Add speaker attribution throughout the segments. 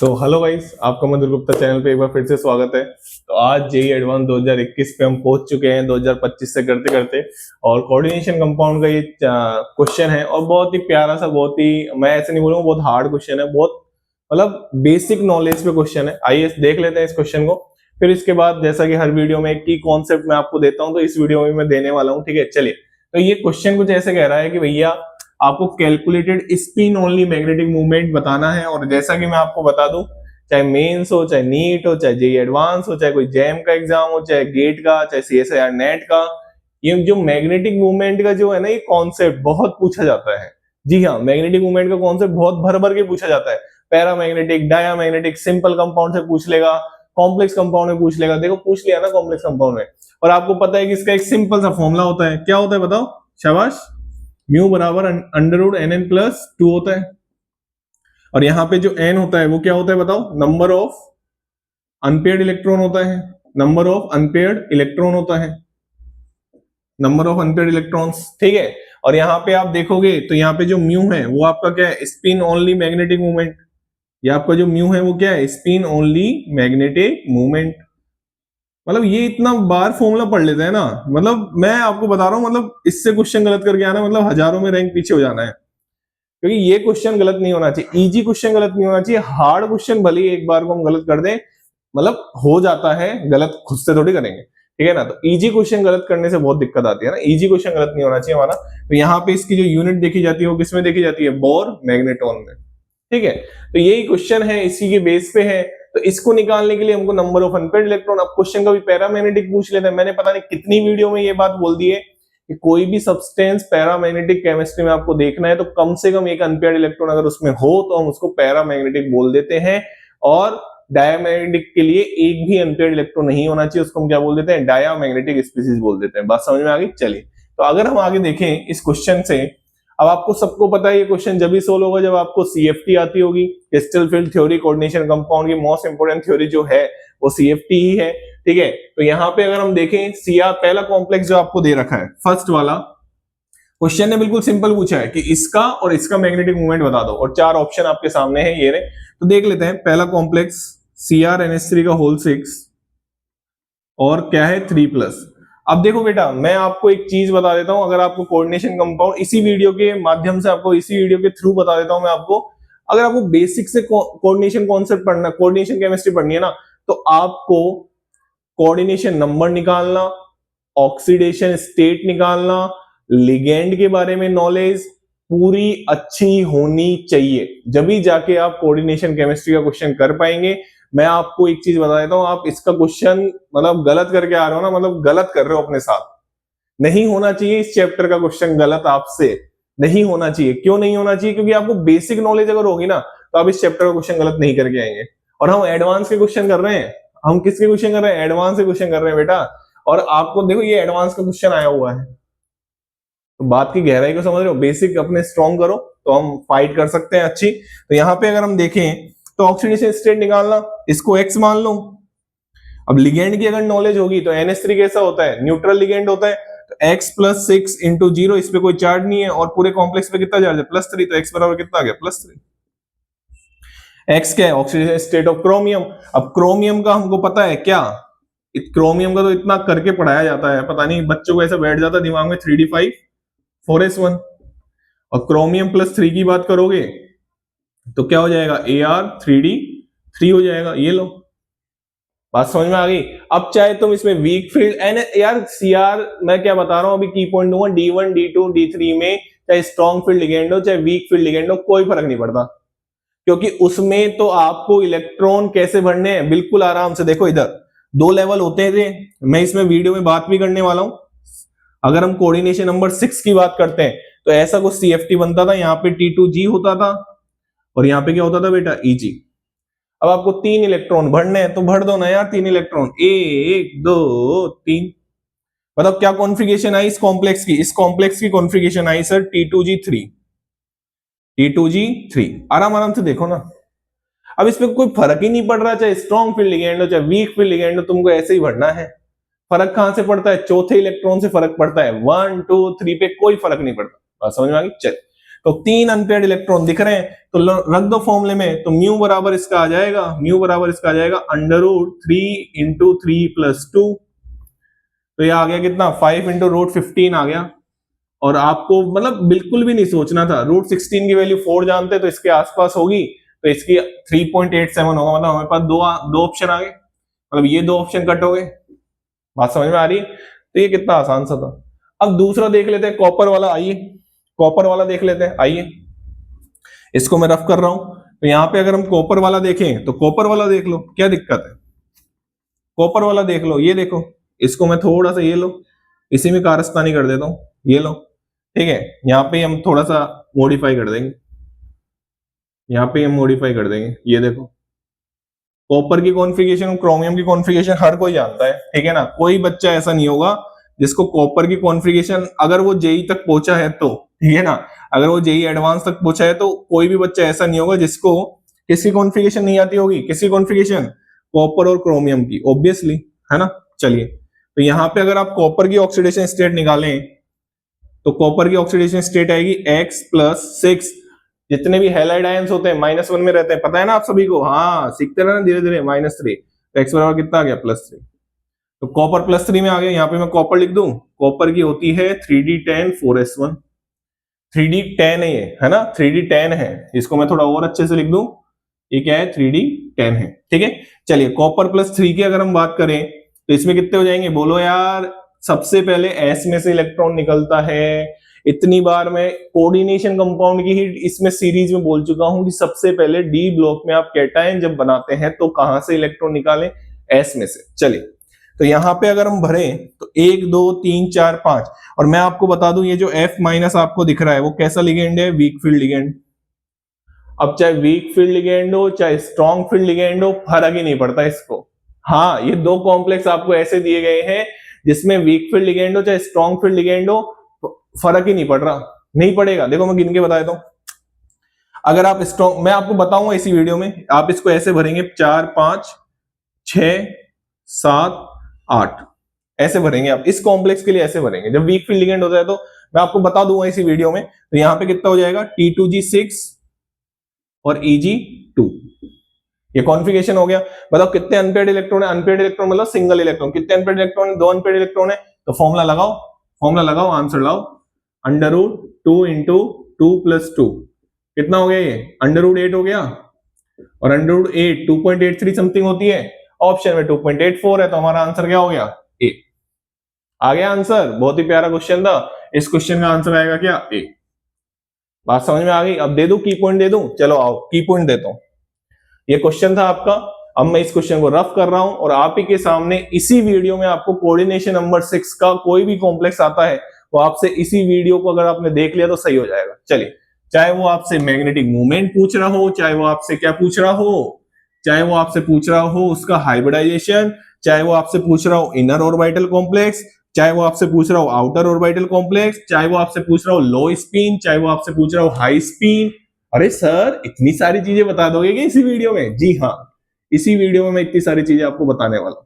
Speaker 1: तो hello guys, आपका मधुर Gupta channel पे एक बार फिर से स्वागत है। तो आज जेईई एडवांस 2021 पे हम पहुंच चुके हैं 2025 से करते करते। और कोऑर्डिनेशन कंपाउंड का ये क्वेश्चन है और बहुत ही प्यारा सा, बहुत ही, मैं ऐसे नहीं बोलूंगा बहुत हार्ड क्वेश्चन है, बहुत मतलब बेसिक नॉलेज पे क्वेश्चन है। आइए देख लेते हैं इस क्वेश्चन को। फिर इसके बाद जैसा कि हर वीडियो में एक की कॉन्सेप्ट मैं आपको देता हूँ, तो इस वीडियो में मैं देने वाला हूँ। ठीक है, चलिए। तो ये क्वेश्चन कुछ ऐसे कह रहा है कि भैया आपको calculated spin only magnetic movement बताना है। और जैसा कि मैं आपको बता दूं, चाहे मेंस हो, चाहे नीट हो, चाहे जेईई एडवांस हो, चाहे कोई जैम का एग्जाम हो, चाहे गेट का, चाहे सीएसआईआर नेट का, ये जो मैग्नेटिक मूवमेंट का जो है ना, ये कॉन्सेप्ट बहुत पूछा जाता है। जी हाँ, मैग्नेटिक मूवमेंट का कॉन्सेप्ट बहुत भर भर के पूछा जाता है। पैरामैग्नेटिक, डायामैग्नेटिक, सिंपल कंपाउंड से पूछ लेगा, कॉम्प्लेक्स कंपाउंड में पूछ लेगा। देखो पूछ लिया ना कॉम्प्लेक्स कंपाउंड में। और आपको पता है कि इसका एक सिंपल सा फॉर्मूला होता है। क्या होता है बताओ? शाबाश। म्यू बराबर under root N N plus 2 होता है। और यहां पे जो एन होता है वो क्या होता है बताओ? नंबर ऑफ अनपेयर्ड इलेक्ट्रॉन होता है। नंबर ऑफ अनपेयर्ड इलेक्ट्रॉन होता है, नंबर ऑफ अनपेयर्ड इलेक्ट्रॉन्स। ठीक है। और यहाँ पे आप देखोगे तो यहाँ पे जो म्यू है वो आपका क्या है? Spin only magnetic movement. ये आपका जो म्यू है वो क्या है? Spin only magnetic movement. मतलब ये इतना बार फॉर्मूला पढ़ लेते हैं ना, मतलब मैं आपको बता रहा हूँ, मतलब इससे क्वेश्चन गलत करके आना मतलब हजारों में रैंक पीछे हो जाना है। क्योंकि ये क्वेश्चन गलत नहीं होना चाहिए, इजी क्वेश्चन गलत नहीं होना चाहिए। हार्ड क्वेश्चन भले एक बार को हम गलत कर दें, मतलब हो जाता है गलत, खुद से थोड़ी करेंगे। ठीक है ना? तो इजी क्वेश्चन गलत करने से बहुत दिक्कत आती है ना। इजी क्वेश्चन गलत नहीं होना चाहिए हमारा। तो यहाँ पे इसकी जो यूनिट देखी जाती है वो किसमें देखी जाती है? बोर मैग्नेटॉन में। ठीक है। तो यही क्वेश्चन है, इसी के बेस पे है। तो इसको निकालने के लिए हमको नंबर ऑफ अनपेयर्ड इलेक्ट्रॉन, अब क्वेश्चन का भी पैरामैग्नेटिक पूछ लेते हैं। मैंने पता नहीं कितनी वीडियो में ये बात बोल दी है कि कोई भी सब्सटेंस पैरामैग्नेटिक केमिस्ट्री में आपको देखना है तो कम से कम एक अनपेयर्ड इलेक्ट्रॉन अगर उसमें हो तो हम उसको पैरामैग्नेटिक बोल देते हैं। और डायामैग्नेटिक के लिए एक भी अनपेयर्ड इलेक्ट्रॉन नहीं होना चाहिए, उसको हम क्या बोल देते हैं? डायामैग्नेटिक स्पीसीज बोल देते हैं। बात समझ में आ गई? चलिए, तो अगर हम आगे देखें इस क्वेश्चन से, अब आपको सबको पता है ये क्वेश्चन जब भी सोल्व होगा जब आपको सीएफटी आती होगी, crystal field theory. Coordination compound की मोस्ट इंपोर्टेंट थ्योरी जो है वो सीएफटी ही है। ठीक है। तो यहाँ पे अगर हम देखें, सीआर पहला कॉम्प्लेक्स जो आपको दे रखा है, फर्स्ट वाला क्वेश्चन ने बिल्कुल सिंपल पूछा है कि इसका और इसका मैग्नेटिक मूवमेंट बता दो, और चार ऑप्शन आपके सामने है ये रहे। तो देख लेते हैं। पहला कॉम्प्लेक्स CrNH3 का होल 6 और क्या है 3+। अब देखो बेटा, मैं आपको एक चीज बता देता हूं, अगर आपको कोऑर्डिनेशन कंपाउंड इसी वीडियो के माध्यम से, आपको इसी वीडियो के थ्रू बता देता हूं मैं आपको, अगर आपको बेसिक से कोऑर्डिनेशन कॉन्सेप्ट पढ़ना, कोऑर्डिनेशन केमिस्ट्री पढ़नी है ना, तो आपको कोऑर्डिनेशन नंबर निकालना, ऑक्सीडेशन स्टेट निकालना, लिगेंड के बारे में नॉलेज पूरी अच्छी होनी चाहिए, जब भी जाके आप कोऑर्डिनेशन केमिस्ट्री का क्वेश्चन कर पाएंगे। मैं आपको एक चीज बता देता हूं, आप इसका क्वेश्चन मतलब गलत करके आ रहे हो ना, मतलब गलत कर रहे हो अपने साथ। नहीं होना चाहिए इस चैप्टर का क्वेश्चन गलत, आपसे नहीं होना चाहिए। क्यों नहीं होना चाहिए? क्योंकि आपको बेसिक नॉलेज अगर होगी ना तो आप इस चैप्टर का क्वेश्चन गलत नहीं करके आएंगे। और हम एडवांस के क्वेश्चन कर रहे हैं। हम किसके क्वेश्चन कर रहे हैं? एडवांस के क्वेश्चन कर रहे हैं बेटा। और आपको देखो ये एडवांस का क्वेश्चन आया हुआ है, तो बात की गहराई को समझ रहे हो? बेसिक अपने स्ट्रॉन्ग करो तो हम फाइट कर सकते हैं अच्छी। तो यहाँ पे अगर हम देखें तो ऑक्सीडेशन स्टेट निकालना, इसको एक्स मान लो। अब लिगेंड की अगर नॉलेज होगी तो NH3 कैसा होता है? न्यूट्रल लिगेंड होता है। तो x+6 इंटू 0, इस पे कोई चार्ज नहीं है, और पूरे कॉम्प्लेक्स पे कितना चार्ज है? +3। तो x बराबर कितना आ गया? +3। x क्या है? Oxidation state of chromium. अब क्रोमियम का हमको पता है क्या? क्रोमियम का तो इतना करके पढ़ाया जाता है, पता नहीं बच्चों को ऐसा बैठ जाता है दिमाग में, 3d5 4s1। और क्रोमियम +3 की बात करोगे तो क्या हो जाएगा? Ar3d3 हो जाएगा। ये लो, बात समझ में आ गई? अब चाहे तुम इसमें वीक फील्ड यार सीआर, मैं क्या बता रहा हूं अभी की पॉइंट दूंगा, D1 D2 D3 में चाहे स्ट्रॉन्ग फील्ड लिगेंड हो चाहे वीक फील्ड लिगेंड हो, कोई फर्क नहीं पड़ता। क्योंकि उसमें तो आपको इलेक्ट्रॉन कैसे भरने हैं बिल्कुल आराम से। देखो इधर 2 लेवल होते थे, मैं इसमें वीडियो में बात भी करने वाला हूं। अगर हम कोऑर्डिनेशन नंबर 6 की बात करते हैं तो ऐसा कुछ CFT बनता था, यहाँ पे T2G होता था और यहाँ पे क्या होता था बेटा? EG। अब आपको 3 इलेक्ट्रॉन भरने हैं तो भर दो ना यार 3 इलेक्ट्रॉन, 1 2 3। मतलब क्या कॉन्फ़िगरेशन आई इस कॉम्प्लेक्स की? इस कॉम्प्लेक्स की कॉन्फ़िगरेशन आई सर T2G3, T2G3। आराम आराम से देखो ना। अब इसमें कोई फर्क ही नहीं पड़ रहा, चाहे स्ट्रॉन्ग फील्ड लिगेंड हो चाहे वीक फील्ड लिगेंड हो, तुमको ऐसे ही भरना है। फर्क कहां से पड़ता है? चौथे इलेक्ट्रॉन से फर्क पड़ता है। 1 2 3 पे कोई फर्क नहीं पड़ता। बात समझ में आ गई? चल, तो 3 अनपेयर्ड इलेक्ट्रॉन दिख रहे हैं, तो रख दो फॉर्मूले में, तो म्यू बराबर इसका आ जाएगा, म्यू बराबर इसका आ जाएगा √3 इंटू 3 प्लस 2। तो ये आ गया कितना, 5 इंटू √15 आ गया। और आपको मतलब बिल्कुल भी नहीं सोचना था, √16 की वैल्यू 4 जानते तो इसके आसपास होगी, तो इसकी 3.87 होगा, मतलब हमारे पास दो ऑप्शन आ गए, मतलब ये दो ऑप्शन कट हो गए। बात समझ में आ रही है? तो ये कितना आसान सा था। अब दूसरा देख लेते हैं, कॉपर वाला। आइए कॉपर वाला देख लेते हैं, आइए इसको मैं रफ कर रहा हूं। तो यहां पे अगर हम कॉपर वाला देखें, तो कॉपर वाला देख लो, क्या दिक्कत है, कॉपर वाला देख लो, ये देखो, इसको मैं थोड़ा सा ये लो, इसी में कारस्तानी कर देता हूं, ये लो, ठीक है। यहाँ पे हम थोड़ा सा मॉडिफाई कर देंगे, यहाँ पे हम मॉडिफाई कर देंगे, ये देखो कॉपर की कॉन्फ़िगरेशन, क्रोमियम की कॉन्फ़िगरेशन हर कोई जानता है, ठीक है ना। कोई बच्चा ऐसा नहीं होगा जिसको कॉपर की कॉन्फ़िगरेशन, अगर वो जेई तक पहुंचा है तो, ठीक है ना, अगर वो जेई एडवांस तक पहुंचा है तो कोई भी बच्चा ऐसा नहीं होगा जिसको किसी कॉन्फ़िगरेशन नहीं आती होगी, किसी कॉन्फ़िगरेशन कॉपर और क्रोमियम की, ऑब्वियसली, है ना। चलिए, तो यहाँ पे अगर आप कॉपर की ऑक्सीडेशन स्टेट निकालें, तो कॉपर की ऑक्सीडेशन स्टेट आएगी X+6। जितने भी हैलाइड आयंस होते हैं -1 में रहते हैं, पता है ना आप सभी को, हाँ सीखते रहना धीरे धीरे। -3, तो x बराबर कितना आ गया, +3। तो कॉपर +3 में आ गया। यहाँ पे मैं कॉपर लिख दूं, कॉपर की होती है 3d10 4s1, 3d10 है ना, 3d10 है। इसको मैं थोड़ा और अच्छे से लिख दूं, ये क्या है, 3d10 है, ठीक है। चलिए, कॉपर +3 की अगर हम बात करें तो इसमें कितने हो जाएंगे, बोलो यार। सबसे पहले S में से इलेक्ट्रॉन निकलता है। इतनी बार मैं कोऑर्डिनेशन कंपाउंड की ही इसमें सीरीज में बोल चुका हूं कि सबसे पहले डी ब्लॉक में आप कैटायन जब बनाते हैं तो कहां से इलेक्ट्रॉन निकालें, S में से। चलिए, तो यहां पे अगर हम भरें तो 1 2 3 4 5, और मैं आपको बता दूं ये जो F- आपको दिख रहा है वो कैसा लिगेंड है, वीक फील्ड लिगेंड। अब चाहे वीक फील्ड लिगेंड हो चाहे स्ट्रॉन्ग फील्ड लिगेंड हो, फर्क ही नहीं पड़ता इसको। हाँ, ये दो कॉम्प्लेक्स आपको ऐसे दिए गए हैं जिसमें वीक फील्ड लिगेंड हो चाहे स्ट्रॉन्ग फील्ड लिगेंड हो, फर्क ही नहीं पड़ रहा, नहीं पड़ेगा। देखो मैं गिन के बता देता हूं। अगर आप स्ट्रॉन्ग, मैं आपको बताऊंगा इसी वीडियो में, आप इसको ऐसे भरेंगे 4 5 6 7 8, ऐसे भरेंगे आप। इस कॉम्प्लेक्स के लिए ऐसे भरेंगे। जब वीक फील्ड लिगेंड होता है तो मैं आपको बता दूंगा इसी वीडियो में। तो यहां पे कितना हो जाएगा, T2G6 और Eg2, ये कॉन्फ़िगरेशन हो गया। बताओ कितने अनपेयर्ड इलेक्ट्रॉन है, अनपेयर्ड इलेक्ट्रॉन मतलब सिंगल इलेक्ट्रॉन, कितने अनपेयर्ड इलेक्ट्रॉन है, 2 अनपेयर्ड इलेक्ट्रॉन है। तो फॉर्मूला लगाओ, फॉर्मूला लगाओ, आंसर लाओ, √2 इंटू 2 + 2 कितना हो गया, ये √8 हो गया, और √8 2.83 समथिंग होती है, ऑप्शन में 2.84 है, तो हमारा आंसर क्या हो गया, ए। आ गया आंसर। बहुत ही प्यारा क्वेश्चन था। इस क्वेश्चन का आंसर आएगा क्या, ए। बात समझ में आ गई? अब दे दूं की पॉइंट, दे दूं, चलो आओ की पॉइंट देता हूं। ये क्वेश्चन था आपका। अब मैं इस क्वेश्चन को रफ कर रहा हूं और आप ही के सामने इसी वीडियो में आपको कोऑर्डिनेशन नंबर 6 का कोई भी कॉम्प्लेक्स आता है वो आपसे इसी वीडियो को अगर आपने देख लिया तो सही हो जाएगा। चलिए, चाहे वो आपसे मैग्नेटिक मूवमेंट पूछ रहा हो, चाहे वो आपसे क्या पूछ रहा हो, चाहे वो आपसे पूछ रहा हो उसका हाइब्रिडाइजेशन, चाहे वो आपसे पूछ रहा हो इनर ऑर्बिटल कॉम्प्लेक्स, चाहे वो आपसे पूछ रहा हो आउटर ऑर्बिटल कॉम्प्लेक्स, चाहे वो आपसे पूछ रहा हो लो स्पिन, चाहे वो आपसे पूछ रहा हो हाई स्पिन। अरे सर, इतनी सारी चीजें बता दोगे क्या इसी वीडियो में? जी हाँ, इसी वीडियो में मैं इतनी सारी चीजें आपको बताने वाला हूं।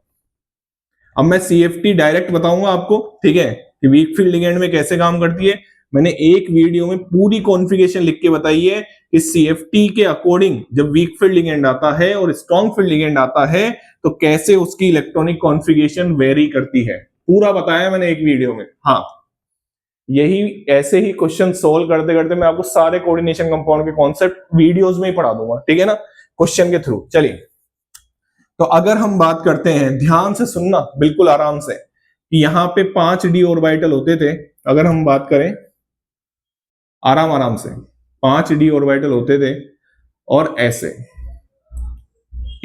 Speaker 1: अब मैं CFT डायरेक्ट बताऊंगा आपको, ठीक है, कि वीक फील्ड लिगेंड में कैसे काम करती है। मैंने एक वीडियो में पूरी कॉन्फ़िगरेशन लिख के बताई है कि CFT के अकॉर्डिंग जब वीक फील्ड लिगेंड आता है और स्ट्रॉन्ग फील्ड लिगेंड आता है तो कैसे उसकी इलेक्ट्रॉनिक कॉन्फ़िगरेशन वेरी करती है, पूरा बताया मैंने एक वीडियो में। हाँ, यही ऐसे ही क्वेश्चन सोल्व करते करते मैं आपको सारे कोऑर्डिनेशन कंपाउंड के कॉन्सेप्ट वीडियोस में ही पढ़ा दूंगा, ठीक है ना, क्वेश्चन के थ्रू। चलिए, तो अगर हम बात करते हैं, ध्यान से सुनना बिल्कुल आराम से, कि यहां पे 5d ऑर्बिटल होते थे। अगर हम बात करें आराम आराम से, 5d ऑर्बिटल होते थे और ऐसे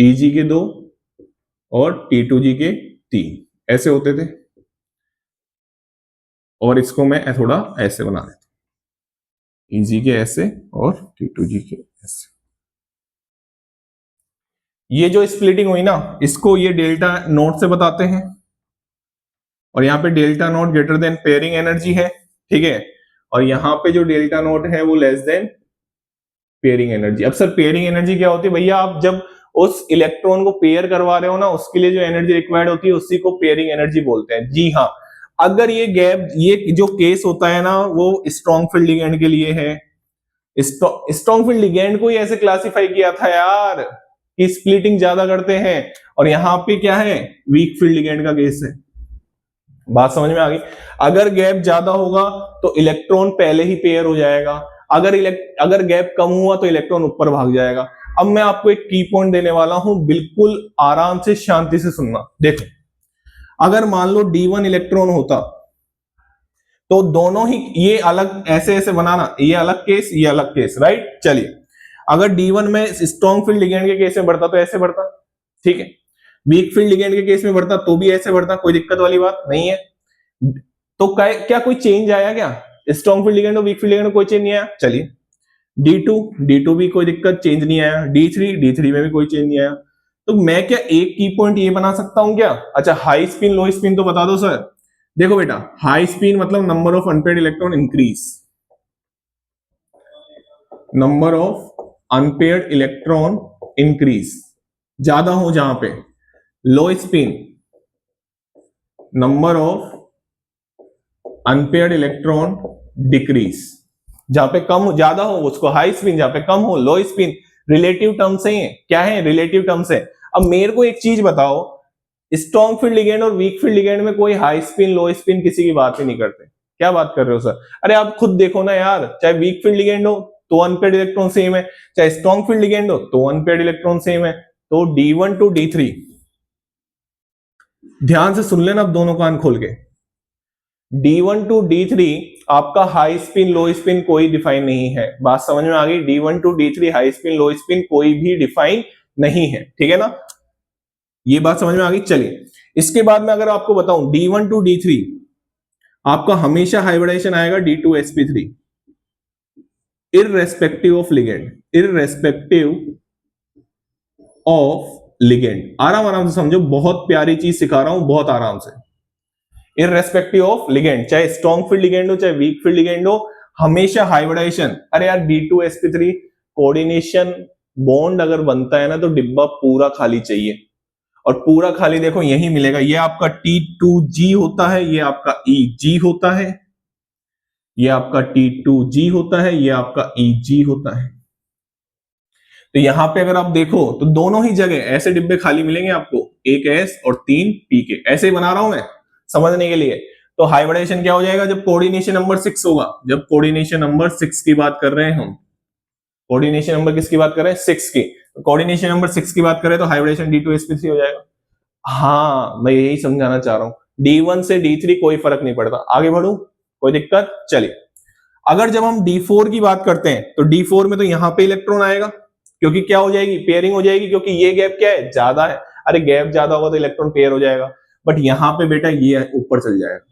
Speaker 1: Eg के 2 और T2G के 3 ऐसे होते थे। और इसको मैं थोड़ा ऐसे बना देता हूं, Eg के ऐसे और T2G के ऐसे। ये जो स्प्लिटिंग हुई ना, इसको ये डेल्टा नोट से बताते हैं, और यहाँ पे delta naught greater than pairing energy है, ठीक है, और यहाँ पे जो डेल्टा नोट है वो लेस देन पेयरिंग एनर्जी। अब सर पेयरिंग एनर्जी क्या होती है? भैया, आप जब उस इलेक्ट्रॉन को पेयर करवा रहे हो ना, उसके लिए जो एनर्जी रिक्वायर्ड होती है उसी को पेयरिंग एनर्जी बोलते हैं। जी हाँ, अगर ये गैप, ये जो केस होता है ना, वो स्ट्रॉन्ग फील्ड लिगेंड के लिए है, स्ट्रॉन्ग फील्ड लिगेंड को ही ऐसे क्लासिफाई किया था यार कि स्प्लिटिंग ज्यादा करते हैं, और यहां पे क्या है, वीक फील्ड लिगेंड का केस है। बात समझ में आ गई। अगर गैप ज्यादा होगा तो इलेक्ट्रॉन पहले ही पेयर हो जाएगा, अगर गैप कम हुआ तो इलेक्ट्रॉन ऊपर भाग जाएगा। अब मैं आपको एक की पॉइंट देने वाला हूं, बिल्कुल आराम से शांति से सुनना। देखो, अगर मान लो D1 इलेक्ट्रॉन होता तो दोनों ही, ये अलग ऐसे ऐसे बनाना, ये अलग केस, ये अलग केस, राइट। चलिए, अगर D1 में स्ट्रॉन्ग फील्ड लिगेंड के केस में बढ़ता तो ऐसे बढ़ता, ठीक है। वीक फील्ड लिगेंड के केस में बढ़ता तो भी ऐसे बढ़ता, कोई दिक्कत वाली बात नहीं है। तो क्या कोई चेंज आया क्या? स्ट्रॉन्ग फील्ड लिगेंड और वीक फील्ड लिगेंड में कोई चेंज नहीं आया। चलिए, D2 भी कोई दिक्कत, चेंज नहीं आया। D3 में भी कोई चेंज नहीं आया। तो मैं क्या एक की पॉइंट ये बना सकता हूं क्या? अच्छा, हाई स्पिन लो स्पिन तो बता दो सर। देखो बेटा, हाई स्पिन मतलब number of unpaired electron increase, number of unpaired electron increase, ज्यादा हो जहां पे। लो spin, number of unpaired electron decrease, जहां पे कम ज्यादा हो उसको हाई स्पिन, जहां पे कम हो लो स्पिन। रिलेटिव टर्म्स है, क्या है, रिलेटिव टर्म्स है। अब मेरे को एक चीज बताओ, स्ट्रॉन्ग फील्ड लिगेंड और वीक फील्ड लिगेंड में कोई हाई स्पिन लो स्पिन किसी की बात ही नहीं करते। क्या बात कर रहे हो सर? अरे आप खुद देखो ना यार, चाहे वीक फील्ड लिगेंड हो तो अनपेयर्ड इलेक्ट्रॉन सेम है, चाहे स्ट्रॉन्ग फील्ड लिगेंड हो तो अनपेयर्ड इलेक्ट्रॉन सेम है। तो D1 to D3, ध्यान से सुन लेना अब दोनों कान खोल के। D1 to D3 आपका हाई स्पिन लो स्पिन कोई डिफाइन नहीं है। बात समझ में आ गई? D1 to D3 high spin low spin कोई भी डिफाइन नहीं है, ठीक है ना? ये बात समझ में आ गई। चलिए, इसके बाद में अगर आपको बताऊं D1 to D3 आपका हमेशा हाइब्रिडेशन आएगा D2sp3, irrespective of ligand, irrespective of ligand. आराम से समझो, बहुत प्यारी चीज सिखा रहा हूं, बहुत आराम से। इररेस्पेक्टिव ऑफ लिगेंड, चाहे स्ट्रॉन्ग फील्ड लिगेंड हो चाहे वीक फील्ड लिगेंड हो, हमेशा हाइब्रिडेशन। अरे यार, D2sp3 कोऑर्डिनेशन बॉन्ड अगर बनता है ना तो डिब्बा पूरा खाली चाहिए, और पूरा खाली देखो यही मिलेगा। ये आपका T2G होता है, ये आपका EG होता है, ये आपका T2G होता है, ये आपका EG होता है। तो यहां पे अगर आप देखो तो दोनों ही जगह ऐसे डिब्बे खाली मिलेंगे आपको, एक S और 3 PK। ऐसे ही बना रहा हूं मैं समझने के लिए। तो हाइब्रिडेशन क्या हो जाएगा जब कोऑर्डिनेशन नंबर 6 होगा? जब कोऑर्डिनेशन नंबर 6 की बात कर रहे हैं हम, कोऑर्डिनेशन नंबर किसकी बात कर रहे हैं? 6 की। कोऑर्डिनेशन नंबर 6 की बात करें तो हाइब्रिडेशन D2sp3 हो जाएगा। हाँ, मैं यही समझाना चाह रहा हूं। D1 से D3 कोई फर्क नहीं पड़ता। आगे बढ़ू, कोई दिक्कत? चलिए, अगर जब हम D4 की बात करते हैं तो D4 में तो यहां पे इलेक्ट्रॉन आएगा, क्योंकि क्या हो जाएगी, पेयरिंग हो जाएगी, क्योंकि ये गैप क्या है, ज्यादा है। अरे गैप ज्यादा होगा तो इलेक्ट्रॉन पेयर हो जाएगा, बट यहां पे बेटा ये ऊपर चल जाएगा।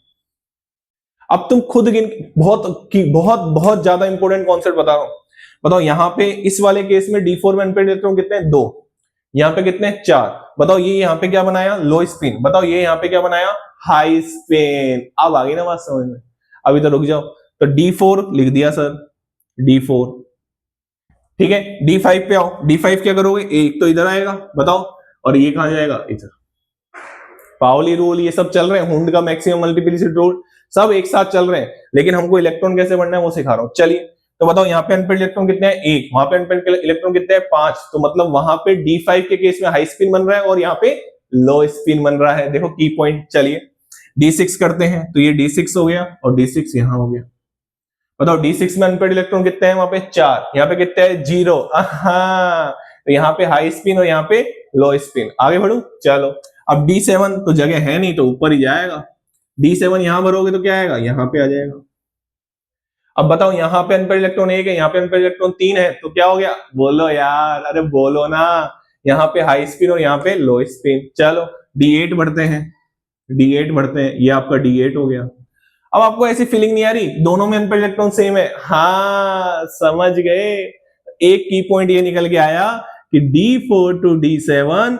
Speaker 1: अब तुम खुद गिन, बहुत बहुत ज्यादा इंपॉर्टेंट कॉन्सेप्ट बता रहा हूं। बताओ, यहां पे इस वाले केस में D4 में अनपेयर्ड इलेक्ट्रॉन कितने हैं? 2। यहाँ पे कितने? 4। बताओ, ये यहाँ पे क्या बनाया? लो स्पिन। बताओ, ये यहाँ पे क्या बनाया? High spin. अब आ गई ना बात समझ में? अभी तो रुक जाओ। तो D4 लिख दिया सर, D4, ठीक है। D5 पे आओ। D5 क्या करोगे? एक तो इधर आएगा, बताओ, और ये कहां जाएगा? इधर। पाउली रूल ये सब चल रहे हैं, हुंड का मैक्सिमम मल्टीप्लिसिटी रूल सब एक साथ चल रहे हैं, लेकिन हमको इलेक्ट्रॉन कैसे बनना है वो सिखा रहा हूं। चलिए, तो बताओ, यहाँ पे अनपेयर्ड इलेक्ट्रॉन कितने हैं? 1। वहां पे अनपेयर्ड इलेक्ट्रॉन कितने हैं? 5। तो मतलब वहां पे D5 के केस में हाई स्पिन बन रहा है और यहाँ पे लो स्पिन बन रहा है। देखो की पॉइंट। चलिए, D6 करते हैं, तो ये D6 हो गया और D6 यहां हो गया। बताओ, D6 में अनपेयर्ड इलेक्ट्रॉन कितने हैं? वहां पे 4। यहाँ पे कितने हैं? 0। तो यहाँ पे हाई स्पिन और यहाँ पे लो स्पिन। आगे बढ़ू, चलो। अब D7 तो जगह है नहीं तो ऊपर ही जाएगा। D7 यहां भरोगे तो क्या आएगा? यहाँ पे आ जाएगा। अब बताओ, यहाँ पे अनपेयर्ड इलेक्ट्रॉन 1 है, यहाँ पे अनपेयर्ड इलेक्ट्रॉन 3 है, तो क्या हो गया? बोलो यार, अरे बोलो ना। यहाँ पे हाई स्पिन और यहाँ पे लो स्पिन। चलो, D8 बढ़ते हैं, D8 बढ़ते हैं, ये आपका D8 हो गया। अब आपको ऐसी फीलिंग नहीं आ रही दोनों में अनपेयर्ड इलेक्ट्रॉन सेम है? हाँ, समझ गए। एक की पॉइंट ये निकल के आया कि D4 to D7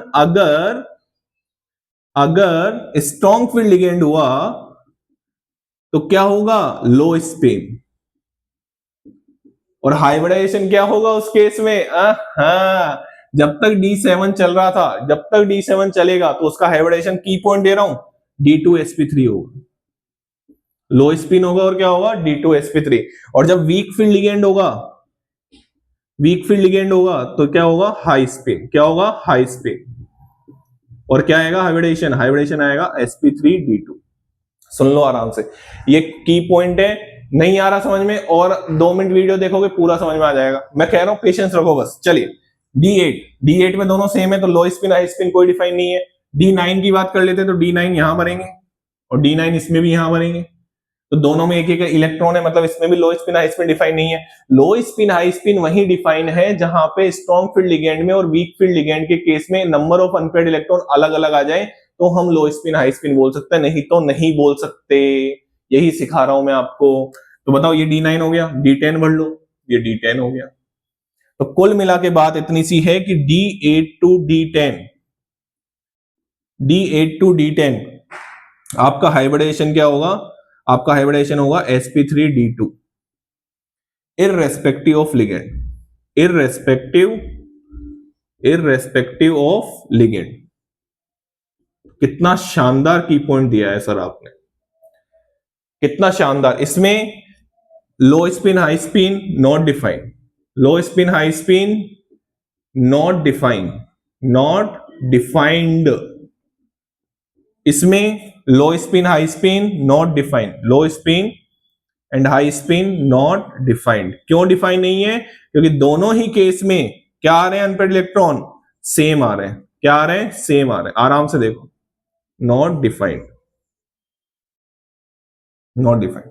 Speaker 1: अगर स्ट्रॉन्ग फील्ड लिगेंड हुआ तो क्या होगा? लो स्पिन। और हाइब्रिडेशन क्या होगा उस केस में? हाँ, जब तक D7 चल रहा था, जब तक D7 चलेगा तो उसका हाइब्रिडेशन की पॉइंट दे रहा हूं, D2sp3 होगा। लो स्पिन होगा और क्या होगा? D2sp3। और जब वीक फील्ड लिगेंड होगा वीक फील्ड लिगेंड होगा तो क्या होगा, हाई स्पिन। क्या होगा, हाई स्पिन। और क्या आएगा, हाइब्रिडेशन। हाइब्रिडेशन आएगा sp3d2। सुन लो आराम से, ये की पॉइंट है। नहीं आ रहा समझ में, और 2 मिनट वीडियो देखोगे पूरा समझ में आ जाएगा। मैं कह रहा हूं पेशेंस रखो बस। चलिए D8 में दोनों सेम है, तो लो स्पिन हाई स्पिन कोई डिफाइन नहीं है। D9 की बात कर लेते हैं, तो D9 यहां भरेंगे और D9 इसमें भी यहां भरेंगे, तो दोनों में एक एक इलेक्ट्रॉन है, मतलब इसमें भी लो स्पिन हाई स्पिन डिफाइन नहीं है। लो स्पिन हाई स्पिन वही डिफाइन है जहां पे स्ट्रॉन्ग फील्ड लिगेंड में और वीक फील्ड लिगेंड के केस में नंबर ऑफ अनपेयर्ड इलेक्ट्रॉन अलग अलग आ जाए, तो हम लो स्पिन हाई स्पिन बोल सकते हैं, नहीं तो नहीं बोल सकते। यही सिखा रहा हूं मैं आपको। तो बताओ, ये D9 हो गया, D10 भर लो, ये D10 हो गया। तो कुल मिला के बात इतनी सी है कि D8 to D10, D8 to D10 आपका हाइब्रिडेशन क्या होगा, आपका हाइब्रिडेशन होगा sp3d2 irrespective of ligand, irrespective of ligand. कितना शानदार की पॉइंट दिया है सर आपने, कितना शानदार। इसमें low spin high spin not defined, low spin high spin not defined, not defined. इसमें low spin high spin not defined, low spin and high spin not defined. क्यों डिफाइंड नहीं है, क्योंकि दोनों ही केस में क्या आ रहे हैं, अनपेयर्ड इलेक्ट्रॉन सेम आ रहे हैं। क्या आ रहे हैं, सेम आ रहे हैं। आराम से देखो, नॉट डिफाइंड, नॉट डिफाइंड।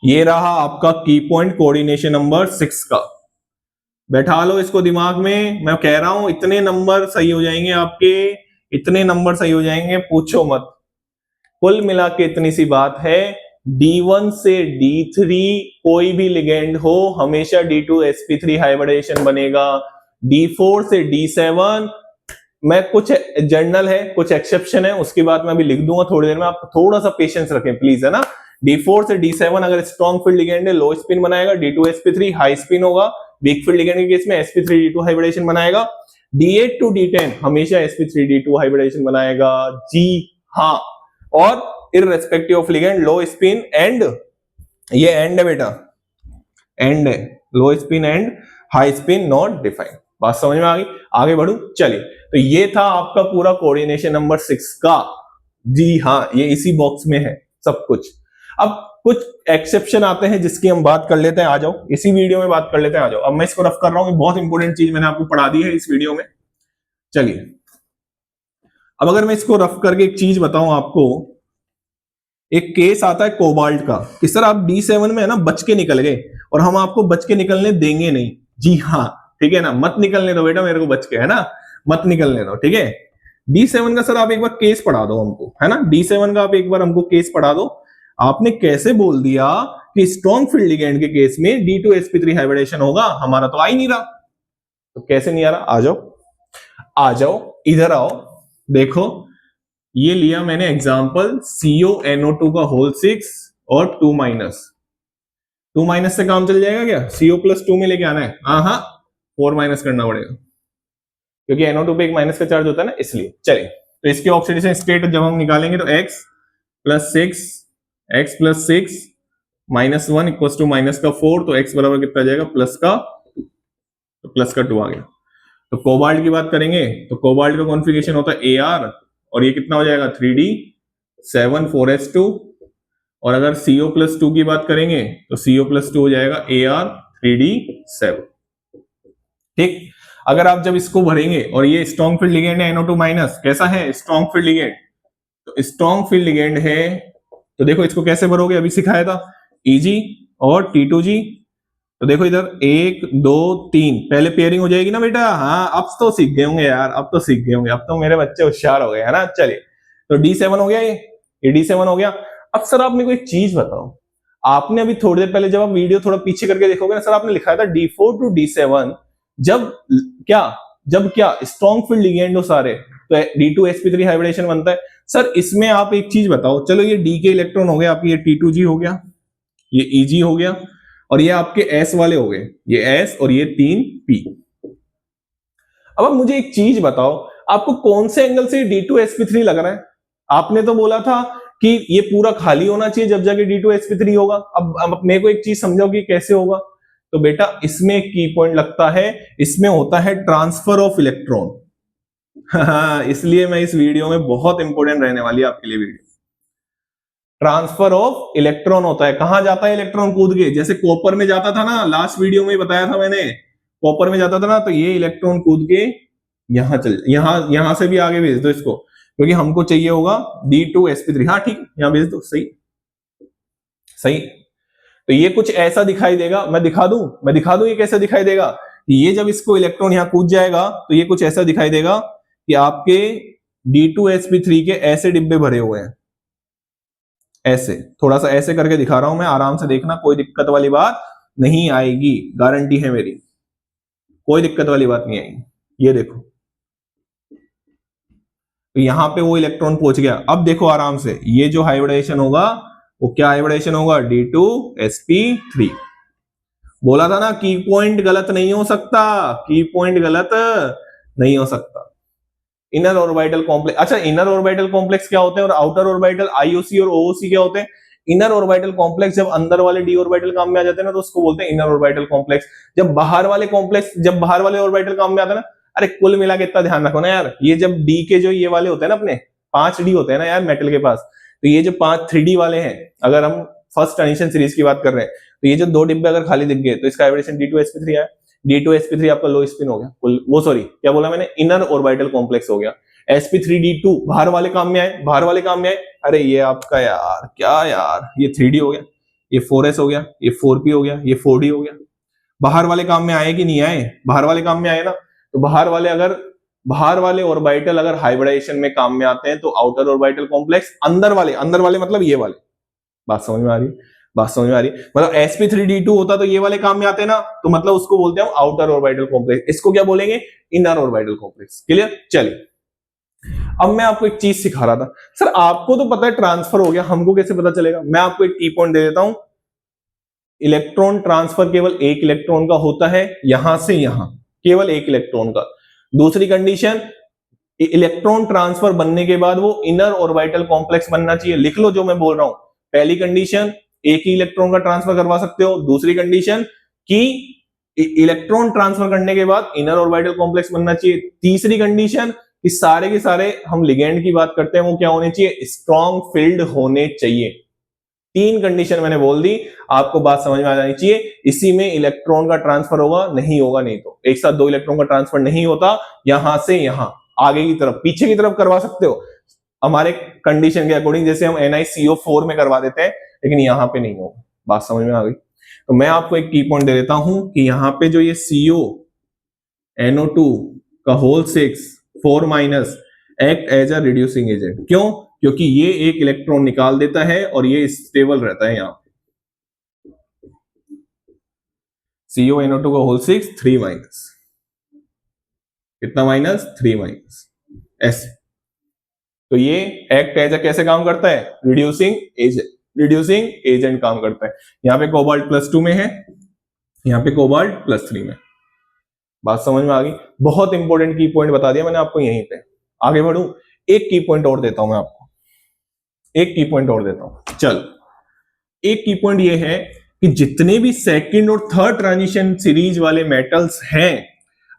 Speaker 1: ये रहा आपका की पॉइंट कोऑर्डिनेशन नंबर 6 का। बैठा लो इसको दिमाग में, मैं कह रहा हूं इतने नंबर सही हो जाएंगे आपके, इतने नंबर सही हो जाएंगे, पूछो मत। कुल मिला के इतनी सी बात है, D1 से D3 कोई भी लिगेंड हो हमेशा D2sp3 हाइब्रिडेशन बनेगा। D4 से D7 मैं कुछ जर्नल है, कुछ एक्सेप्शन है, उसकी बात मैं अभी लिख दूंगा थोड़ी देर में, आप थोड़ा सा पेशेंस रखें प्लीज, है ना। D4 से D7 अगर स्ट्रॉन्ग फील्ड लिगेंड है लो स्पिन बनाएगा, D2sp3 हाई स्पिन होगा, वीक फील्ड लिगेंड के केस में sp3d2 हाइब्रिडेशन बनाएगा। D8 to D10 हमेशा sp3d2 हाइब्रिडेशन बनाएगा, जी हाँ। और irrespective of ligand low spin and, ये एंड है बेटा, एंड है, लो spin and high spin not defined. बात समझ में आ गई, आगे बढ़ू। चलिए, तो ये था आपका पूरा कोऑर्डिनेशन नंबर 6 का। जी हाँ, ये इसी बॉक्स में है सब कुछ। अब कुछ एक्सेप्शन आते हैं जिसकी हम बात कर लेते हैं, आ जाओ इसी वीडियो में बात कर लेते हैं, आ जाओ। अब मैं इसको रफ कर रहा हूं, बहुत इंपॉर्टेंट चीज मैंने आपको पढ़ा दी है इस वीडियो में। चलिए, अब अगर मैं इसको रफ करके एक चीज बताऊं आपको, एक केस आता है कोबाल्ट का कि सर आप D7 में है ना बच के निकल गए, और हम आपको बच के निकलने देंगे नहीं। जी हाँ, ठीक है ना, मत निकलने दो बेटा मेरे को बच के, है ना, मत निकलने दो, ठीक है। D7 का सर आप एक बार केस पढ़ा दो हमको, है ना, D7 का आप एक बार हमको केस पढ़ा दो। आपने कैसे बोल दिया कि स्ट्रॉन्ग फील्ड लिगेंड के केस में D2sp3 हाइब्रिडेशन होगा, हमारा तो आ ही नहीं रहा। तो कैसे नहीं आ रहा, आ जाओ, आ जाओ, इधर आओ, देखो ये लिया मैंने एग्जांपल CONO2 का होल 6 और 2 माइनस से काम चल जाएगा क्या, CO+2 में लेके आना है, हाँ 4 माइनस करना पड़ेगा, क्योंकि NO2 पे एक माइनस का चार्ज होता है ना, इसलिए। चलिए, तो इसके ऑक्सीडेशन स्टेट जब हम निकालेंगे तो x + 6 -1 इक्वल्स टू -4, तो x बराबर कितना जाएगा, +2, तो +2 आ गया। तो कोबाल्ट की बात करेंगे तो कोबाल्ट का कॉन्फ़िगरेशन होता है AR, और ये कितना हो जाएगा 3D7 4s2, और अगर CO+2 की बात करेंगे तो CO+2 हो जाएगा AR 3D7। ठीक, अगर आप जब इसको भरेंगे, और ये स्ट्रॉन्ग फील्ड लिगेंड है NO2-, कैसा है स्ट्रॉन्ग फील्ड लिगेंड, तो स्ट्रॉन्ग फील्ड लिगेंड है, तो देखो इसको कैसे भरोगे, अभी सिखाया था, Eg और T2G। तो देखो इधर 1 2 3 पहले पेयरिंग हो जाएगी ना बेटा, हाँ अब तो सीख गए होंगे यार, अब तो सीख गए होंगे, अब तो मेरे बच्चे होशियार हो गए, है ना। चलिए, तो D7 हो गया, ये D7 हो गया। अब सर आप मेरे को एक चीज बताओ, आपने अभी थोड़ी देर पहले जब आप वीडियो थोड़ा पीछे करके देखोगे ना, सर आपने लिखा था D4 to D7 जब क्या स्ट्रॉन्ग फील्ड लिगेंड हो सारे, तो D2sp3 हाइब्रिडेशन बनता है। सर इसमें आप एक चीज बताओ, चलो ये D के इलेक्ट्रॉन हो गया आपकी, ये T2G हो गया, ये Eg हो गया, और ये आपके S वाले हो गए, ये S और ये 3P। अब आप मुझे एक चीज बताओ, आपको कौन से एंगल से D2sp3 लग रहा है। आपने तो बोला था कि ये पूरा खाली होना चाहिए जब जाके D2sp3 होगा। अब मेरे को एक चीज समझाओ कि कैसे होगा। तो बेटा इसमें एक की पॉइंट लगता है, इसमें होता है ट्रांसफर ऑफ इलेक्ट्रॉन। इसलिए मैं इस वीडियो में बहुत इंपॉर्टेंट रहने वाली है आपके लिए वीडियो। ट्रांसफर ऑफ इलेक्ट्रॉन होता है, कहां जाता है इलेक्ट्रॉन कूद के, जैसे कॉपर में जाता था ना, लास्ट वीडियो में बताया था मैंने, कॉपर में जाता था ना, तो ये इलेक्ट्रॉन कूद के यहां से भी आगे भेज दो इसको, क्योंकि हमको चाहिए होगा D2sp3। हाँ ठीक, यहां भेज दो, सही सही। तो ये कुछ ऐसा दिखाई देगा, मैं दिखा दूं ये कैसे दिखाई देगा। ये जब इसको इलेक्ट्रॉन यहां कूद जाएगा तो ये कुछ ऐसा दिखाई देगा कि आपके D2sp3 के ऐसे डिब्बे भरे हुए हैं, ऐसे, थोड़ा सा ऐसे करके दिखा रहा हूं मैं, आराम से देखना, कोई दिक्कत वाली बात नहीं आएगी, गारंटी है मेरी, कोई दिक्कत वाली बात नहीं आएगी। ये देखो, तो यहां पे वो इलेक्ट्रॉन पहुंच गया। अब देखो आराम से, ये जो हाइब्रिडेशन होगा वो क्या हाइब्रिडेशन होगा, D2sp3। बोला था ना की पॉइंट गलत नहीं हो सकता, की पॉइंट गलत नहीं हो सकता। इनर ऑर्बिटल कॉम्प्लेक्स, अच्छा इनर ऑर्बिटल कॉम्प्लेक्स क्या होते हैं और आउटर ऑर्बिटल IOC और OOC क्या होते हैं। इनर ऑर्बिटल कॉम्प्लेक्स जब अंदर वाले d ऑर्बिटल काम में आ जाते हैं ना, तो उसको बोलते हैं इनर ऑर्बिटल कॉम्प्लेक्स। जब बाहर वाले ऑर्बिटल काम में आते हैं ना, अरे कुल मिला के इतना ध्यान रखो ना यार, ये जब d के जो ये वाले होते हैं ना, अपने 5D होते हैं ना यार मेटल के पास, तो ये जो 5 3D वाले हैं, अगर हम फर्स्ट ट्रांजिशन सीरीज की बात कर रहे हैं, तो ये जो 2 डिब्बे अगर खाली दिख गए तो इसका हाइब्रिडेशन D2sp3 है। D2sp3 आपका लो स्पिन हो गया, वो सॉरी क्या बोला मैंने, इनर ऑर्बिटल कॉम्प्लेक्स हो गया। sp3d2 बाहर वाले काम में आए, बाहर वाले काम में आए, अरे ये आपका यार क्या यार, ये 3D हो गया, ये 4s हो गया, ये 4p हो गया, ये 4d हो गया। बाहर वाले काम में आए कि नहीं आए, बाहर वाले काम में आए ना, तो बाहर वाले ऑर्बिटल अगर हाइब्रिडेशन में काम में आते हैं तो आउटर ऑर्बिटल कॉम्प्लेक्स, अंदर वाले मतलब ये वाले, बात समझ में आ रही, बात समझ में आ रही, मतलब sp3d2 होता तो ये वाले काम में आते ना, तो मतलब उसको बोलते हैं हम आउटर ऑर्बिटल कॉम्प्लेक्स, इसको क्या बोलेंगे, इनर ऑर्बिटल कॉम्प्लेक्स। क्लियर, चलिए अब मैं आपको एक चीज सिखा रहा था। सर आपको तो पता है ट्रांसफर हो गया, हमको कैसे पता चलेगा। मैं आपको एक की पॉइंट दे देता हूं, इलेक्ट्रॉन ट्रांसफर केवल एक इलेक्ट्रॉन का होता है, यहां से यहां, केवल एक इलेक्ट्रॉन का। दूसरी कंडीशन, इलेक्ट्रॉन ट्रांसफर बनने के बाद वो इनर ऑर्बिटल कॉम्प्लेक्स बनना चाहिए। लिख लो जो मैं बोल रहा हूं, पहली कंडीशन एक ही इलेक्ट्रॉन का ट्रांसफर करवा सकते हो, दूसरी कंडीशन कि इलेक्ट्रॉन ट्रांसफर करने के बाद इनर ऑर्बिटल कॉम्प्लेक्स बनना चाहिए, तीसरी कंडीशन कि सारे के सारे हम लिगेंड की बात करते हैं वो क्या होने चाहिए, स्ट्रॉन्ग फील्ड होने चाहिए। 3 कंडीशन मैंने बोल दी, आपको बात समझ में आ जानी चाहिए। इसी में इलेक्ट्रॉन का ट्रांसफर होगा, नहीं होगा नहीं तो एक साथ 2 इलेक्ट्रॉन का ट्रांसफर नहीं होता, यहां से यहां आगे की तरफ पीछे की तरफ करवा सकते हो हमारे कंडीशन के अकॉर्डिंग, जैसे हम NiCO4 में करवा देते हैं, लेकिन यहां पे नहीं होगा। बात समझ में आ गई। तो मैं आपको एक की पॉइंट दे देता हूं कि यहां पे जो ये CO NO2 का whole 6 4- act as a reducing agent. क्यों, क्योंकि ये एक इलेक्ट्रॉन निकाल देता है और ये स्टेबल रहता है। यहां CO NO2 का होल 6 3- कितना माइनस, 3- ऐसे। तो ये एक्ट एज अ कैसे काम करता है, रिड्यूसिंग एजेंट काम करता है। यहां पे कोबाल्ट +2 में है, यहां पे कोबाल्ट +3 में। बात समझ में आ गई। बहुत इंपॉर्टेंट की पॉइंट बता दिया मैंने आपको। यहीं पे आगे बढ़ू, एक की पॉइंट और देता हूं मैं आपको, एक की पॉइंट और देता हूं। चल, एक की पॉइंट ये है कि जितने भी सेकंड और थर्ड ट्रांजिशन सीरीज वाले मेटल्स हैं,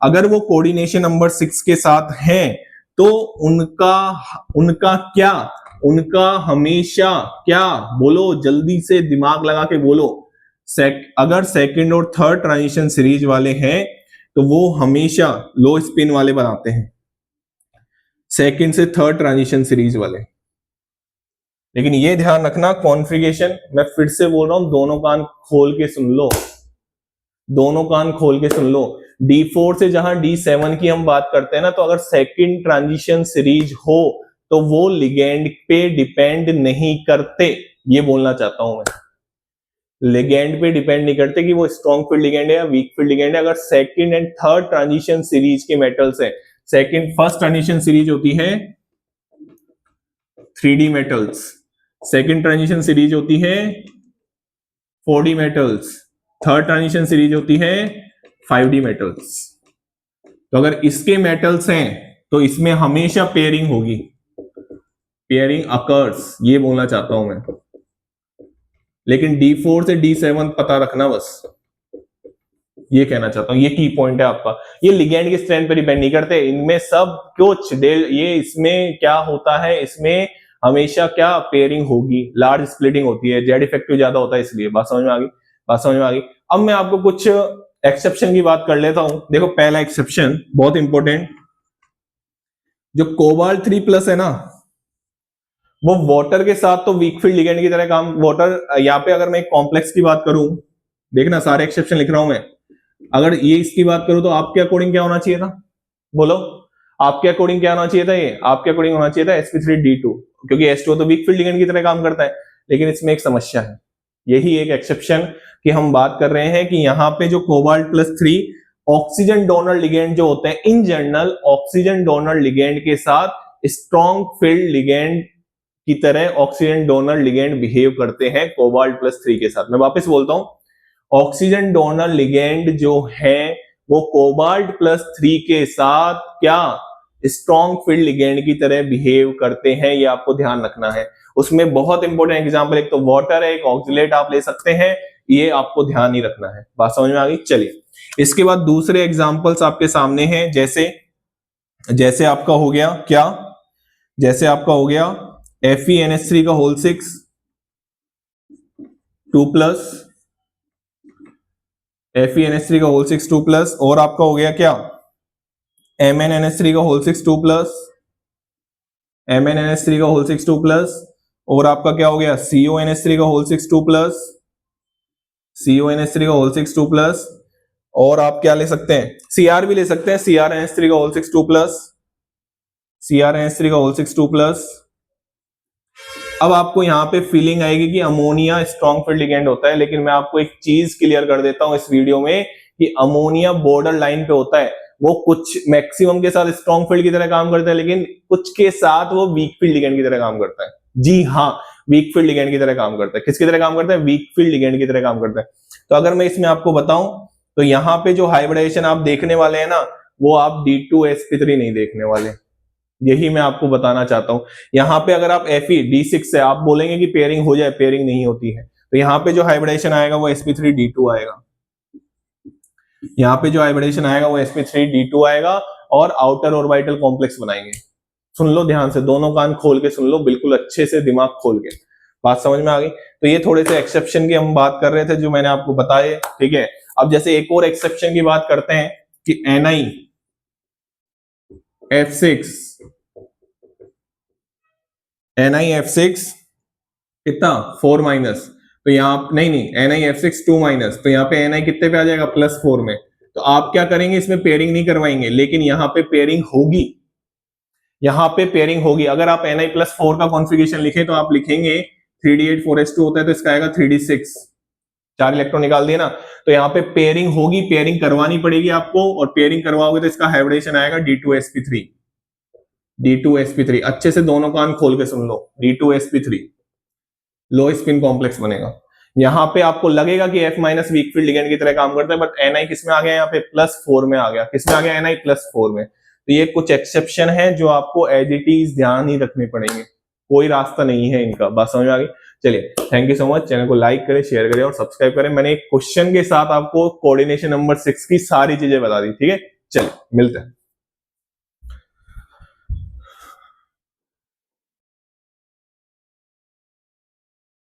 Speaker 1: अगर वो कोऑर्डिनेशन नंबर 6 के साथ हैं, तो उनका उनका क्या, उनका हमेशा क्या, बोलो जल्दी से दिमाग लगा के बोलो, अगर सेकंड और थर्ड ट्रांजिशन सीरीज वाले हैं तो वो हमेशा लो स्पिन वाले बनाते हैं, सेकंड से थर्ड ट्रांजिशन सीरीज वाले। लेकिन ये ध्यान रखना, कॉन्फ़िगरेशन मैं फिर से बोल रहा हूं, दोनों कान खोल के सुन लो, दोनों कान खोल के सुन लो। D4 से जहां D7 की हम बात करते हैं ना, तो अगर सेकंड ट्रांजिशन सीरीज हो तो वो लिगेंड पे डिपेंड नहीं करते, ये बोलना चाहता हूं मैं। लिगेंड पे डिपेंड नहीं करते कि वो स्ट्रॉन्ग फील्ड लिगेंड है या वीक फील्ड लिगेंड है। अगर second and third transition series के मेटल्स है, फर्स्ट ट्रांजिशन सीरीज होती है 3D metals, second transition series होती है 4D metals, third transition series होती है 5D मेटल्स। तो अगर इसके मेटल्स हैं तो इसमें हमेशा पेयरिंग होगी, पेयरिंग अकर्स, ये बोलना चाहता हूं मैं। लेकिन D4 से D7 पता रखना बस, ये कहना चाहता हूं, ये की पॉइंट है आपका। ये लिगेंड की स्ट्रेंथ पर डिपेंड नहीं करते, इनमें सब कुछ ये इसमें क्या होता है, इसमें हमेशा क्या पेयरिंग होगी, लार्ज स्प्लिटिंग होती है, जेड इफेक्टिव ज्यादा होता है, इसलिए बात समझ में आ गई, बात समझ में आ गई। अब मैं आपको कुछ एक्सेप्शन की बात कर लेता हूं। देखो पहला एक्सेप्शन बहुत इंपॉर्टेंट, जो कोबाल्ट 3+ है ना, वो वाटर के साथ तो वीक फील्ड लिगेंड की तरह काम, वाटर यहाँ पे अगर मैं एक कॉम्प्लेक्स की बात करूं, देखना सारे एक्सेप्शन लिख रहा हूं मैं, अगर ये इसकी बात करूं तो आपके अकॉर्डिंग क्या होना चाहिए था, बोलो आपके अकॉर्डिंग क्या होना चाहिए था, ये आपके अकॉर्डिंग होना चाहिए था sp3d2, क्योंकि H2O तो वीक फील्ड लिगेंड की तरह काम करता है। लेकिन इसमें एक समस्या है, यही एक एक्सेप्शन कि हम बात कर रहे हैं कि यहाँ पे जो कोबाल्ट+3 ऑक्सीजन डोनर लिगेंड जो होते हैं, in general oxygen donor ligand के साथ स्ट्रॉन्ग फील्ड लिगेंड की तरह ऑक्सीजन डोनर लिगेंड बिहेव करते हैं कोबाल्ट+3 के साथ। मैं वापस बोलता हूं, ऑक्सीजन डोनर लिगेंड जो है वो कोबाल्ट+3 के साथ क्या स्ट्रॉन्ग फील्ड लिगेंड की तरह बिहेव करते हैं, ये आपको ध्यान रखना है। उसमें बहुत इंपॉर्टेंट एग्जांपल, एक तो वाटर है, एक ऑक्सिलेट आप ले सकते हैं, ये आपको ध्यान ही रखना है। बात समझ में आ गई? चलिए इसके बाद दूसरे एग्जांपल्स आपके सामने हैं, जैसे आपका हो गया क्या, जैसे आपका हो गया FeNH3 का होल 6 2+, FeNH3 का होल 6 2+, और आपका हो गया क्या MnNH3 का होल 6 2+, MnNH3 का होल 6 2+, और आपका क्या हो गया CONH3 का होल 6 2+, CONH3 का होल 6 2+, और आप क्या ले सकते हैं, Cr भी ले सकते हैं, CrNH3 का होल 6 2+, CrNH3 का होल 6 2+। अब आपको यहाँ पे फीलिंग आएगी कि अमोनिया स्ट्रॉन्ग फील्ड लिगेंड होता है, लेकिन मैं आपको एक चीज क्लियर कर देता हूं इस वीडियो में कि अमोनिया बॉर्डर लाइन पे होता है, वो कुछ मैक्सिमम के साथ स्ट्रॉन्ग फील्ड की तरह काम करता है, लेकिन कुछ के साथ वो वीक फील्ड लिगेंड की तरह काम करता है। जी हाँ, वीक फील्ड लिगेंड की तरह काम करता है। किसकी तरह काम करता है? वीक फील्ड लिगेंड की तरह काम करता है। तो अगर मैं इसमें आपको बताऊं तो यहाँ पे जो हाइब्रिडेशन आप देखने वाले हैं ना, वो आप D2sp3 नहीं देखने वाले, यही मैं आपको बताना चाहता हूं। यहाँ पे अगर आप FeD6 से आप बोलेंगे कि पेयरिंग हो जाए, पेयरिंग नहीं होती है। तो यहाँ पे जो हाइब्रिडेशन आएगा वो sp3d2 आएगा, यहाँ पे जो हाइब्रिडेशन आएगा वो sp3d2 आएगा, और आउटर ऑर्बिटल कॉम्प्लेक्स बनाएंगे। सुन लो ध्यान से, दोनों कान खोल के सुन लो, बिल्कुल अच्छे से दिमाग खोल के, बात समझ में आ गई? तो ये थोड़े से एक्सेप्शन की हम बात कर रहे थे जो मैंने आपको बताए, ठीक है। अब जैसे एक और एक्सेप्शन की बात करते हैं कि NiF6 कितना 4-, तो यहाँ नहीं NiF6 2-, तो यहाँ पे Ni कितने पे आ जाएगा +4 में। तो आप क्या करेंगे, इसमें पेयरिंग नहीं करवाएंगे, लेकिन यहाँ पे पेयरिंग होगी, यहाँ पे पेयरिंग होगी। अगर आप Ni+4 का कॉन्फ़िगरेशन लिखें तो आप लिखेंगे 3d8 4s2 होता है, तो इसका आएगा 3d6, 4 इलेक्ट्रॉन निकाल दिए ना। तो यहाँ पे पेयरिंग होगी, पेयरिंग करवानी पड़ेगी आपको, और पेयरिंग करवाओगे तो इसका हाइब्रिडेशन आएगा D2sp3, D2sp3। अच्छे से दोनों कान खोल के सुन लो, D2sp3 लो स्पिन कॉम्प्लेक्स बनेगा। यहाँ पे आपको लगेगा कि F- वीक फील्ड लिगेंड की तरह काम करता है, बट Ni किस में आ गया, यहाँ पे +4 में आ गया। किस में आ गया? Ni +4 में। तो ये कुछ एक्सेप्शन है जो आपको एज इट इज ध्यान ही रखने पड़ेंगे, कोई रास्ता नहीं है इनका। बात समझ में आ गई? चलिए thank you so much. Channel को लाइक करें, शेयर करें और सब्सक्राइब करें। मैंने एक क्वेश्चन के साथ आपको कोऑर्डिनेशन नंबर 6 की सारी चीजें बता दी, ठीक है। चलिए मिलते हैं।